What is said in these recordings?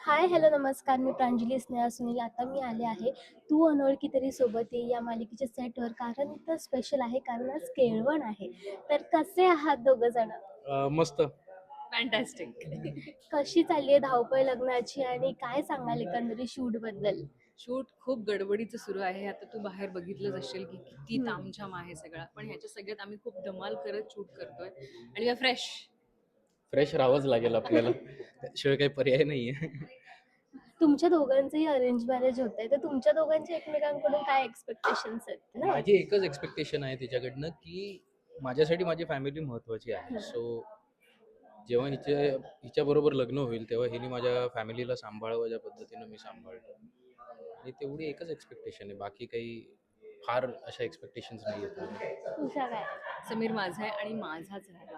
हाय, hello, नमस्कार. मी प्रांजली स्नेहा सुनील. आता मी आले आहे तू अनोळखी तरी सोबत ये या मालिकेच्या सेटवर. कारण इथं स्पेशल आहे, कारण आज केळवण आहे. तर कसे आहात दोघं जण? मस्त. फॅन्टॅस्टिक. कशी चालली आहे धावपळ लग्नाची आणि काय सांगाल एकंदरीत शूट बद्दल? शूट खूप गडबडीचं सुरू आहे. आता तू बाहेर बघितलंच असेल की किती हम्म. तामझाम आहे सगळा. पण ह्याच्या सगळ्यात आम्ही खूप धमाल करत शूट करतोय आणि वी आर फ्रेश. फ्रेश राहावंच लागेल आपल्याला. त्याशिवाय काही पर्याय नाहीये. तुमच्या दोघांचंही अरेंज मॅरेज होतंय, तर तुमच्या दोघांच्या एकमेकांकडून काय एक्सपेक्टेशन्स आहेत ना? माझी एकच एक्सपेक्टेशन आहे तिच्याकडनं, की माझ्यासाठी माझी फॅमिली महत्वाची आहे. सो जेव्हा हिच्याबरोबर लग्न होईल तेव्हा हिने माझ्या फॅमिलीला सांभाळावं ज्या पद्धतीनं मी सांभाळतो. आणि तेवढी एकच एक्सपेक्टेशन आहे. बाकी काही फार अशा एक्सपेक्टेशन्स नाही आहेत माझ्या. तुझ्या काय? समीर माझा आहे आणि माझाच राहायला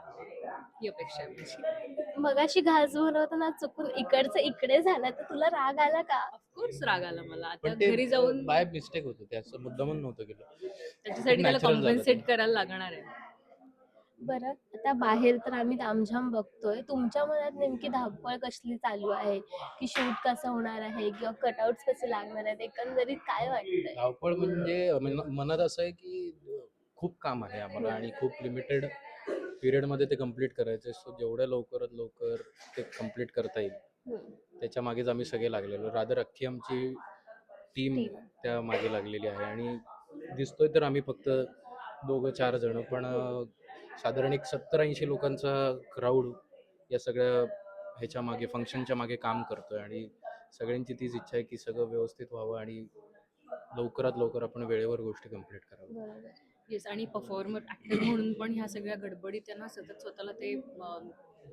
ही अपेक्षा आहे माझी. मगाशी घास बनवताना चुकून इकडचं इकडे झालं, तर तुला राग आला का? ऑफकोर्स राग आला मला. आता पण ते घरी जाऊन बाय मिस्टेक होतं, त्याचं मुद्दामून नव्हतं केलं. त्याच्यासाठी त्याला नॅचरल झालं ते. कॉम्पन्सेट करायला लागणार आहे. बरं, आता बाहेर तर आम्ही तामझाम बघतोय. तुमच्या मनात नेमकी धावपळ कसली चालू आहे? की शूट कसं होणार आहे किंवा कटआउट्स कसे लागणार आहेत? एकंदरीत काय वाटतंय? धावपळ म्हणजे मनात असं आहे की खूप काम आहे आम्हाला आणि खूप लिमिटेड पिरियडमध्ये ते कम्प्लीट करायचं. सो जेवढ्या लवकरात लवकर ते कम्प्लीट करता येईल हम्म. त्याच्या मागेच आम्ही सगळे लागलेलो. रादर अख्खी आमची टीम टीम. त्या मागे लागलेली आहे. आणि दिसतोय तर आम्ही फक्त दोघं चार जण, पण साधारण एक 70-80 लोकांचा क्राऊड या सगळ्या ह्याच्या मागे, फंक्शनच्या मागे काम करतोय. आणि सगळ्यांची तीच इच्छा आहे की सगळं व्यवस्थित व्हावं आणि लवकरात लवकर आपण वेळेवर गोष्टी कंप्लीट कराव्या. बरोबर. येस. आणि परफॉर्मर ऍक्टर म्हणून पण ह्या सगळ्या गडबडीत त्यांना सतत स्वतःला ते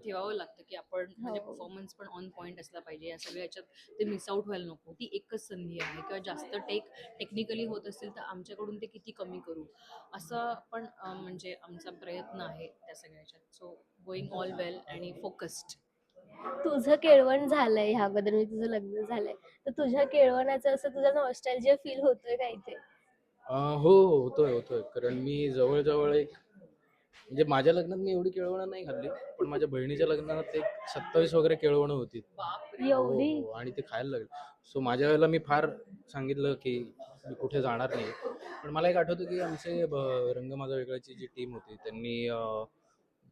ठेवावं लागतं की आपण म्हणजे हो. परफॉर्मन्स पण ऑन पॉईंट असला पाहिजे. या सगळ्या ह्याच्यात ते मिस आउट व्हायला नको. ती एकच संधी आहे. किंवा जास्त टेक्निकली होत असेल तर आमच्याकडून ते किती कमी करू असं पण म्हणजे आमचा प्रयत्न आहे त्या सगळ्या ह्याच्यात. सो गोईंग ऑल वेल आणि फोकस्ड. तुझं केळवण झालंय ह्याबद्दल, म्हणजे तुझं लग्न झालंय. तर तुझ्या केळवणाचं असं तुझा नॉस्टॅल्जिया फील होतोय का इथे? हो, होतोय होतोय. कारण मी जवळजवळ एक, म्हणजे माझ्या लग्नात मी एवढी केळवणं नाही खाल्ली, पण माझ्या बहिणीच्या लग्नात एक 27 वगैरे केळवणं होती. बापरे. हो एवढी? हो. आणि ते खायला लागले. सो माझ्या वेळेला मी फार सांगितलं की मी कुठे जाणार नाही. पण मला एक आठवतं की आमचे रंग माझा वेगळाची जी टीम होती त्यांनी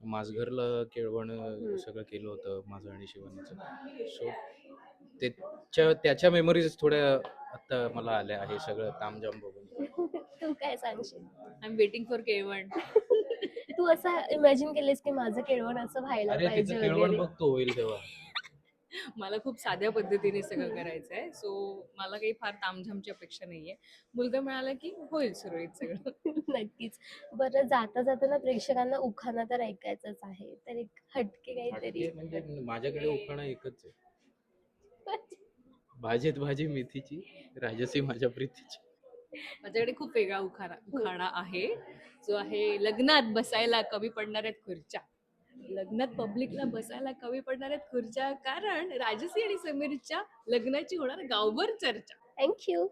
माझघरला केळवण सगळं केलं होतं माझं आणि शिवानीचं. सो त्याच्या मेमरीज थोड्या आता मला आल्या आहे सगळं तामझाम बघून. तू काय सांगशील? आय एम वेटिंग फॉर केळवण. तू असं इमॅजिन केलेस की माझं केळवण असं व्हायला अरे तिचं पाहिजे केळवण वगैरे? बघतो होईल तेव्हा. मला खूप साध्या पद्धतीने सगळं करायचं आहे. सो मला काही फार तामझामची अपेक्षा नाहीये. मुलगा मिळाला की होईल सुरळीत सगळं. नक्कीच. बरं, जाता जाताना प्रेक्षकांना उखाणा तर ऐकायचंच आहे. तर एक हटके काहीतरी. हटके म्हणजे माझ्याकडे उखाणा एकच आहे. भाजीत भाजी मेथीची, राजसी माझ्या प्रीतीची. माझ्याकडे खूप वेगळा उखाणा आहे. जो आहे, लग्नात बसायला कमी पडणार आहेत खुर्च्या. लग्नात पब्लिकला बसायला कमी पडणार आहेत खुर्च्या, कारण राजसी आणि समीरच्या लग्नाची होणार गावभर चर्चा. थँक्यू.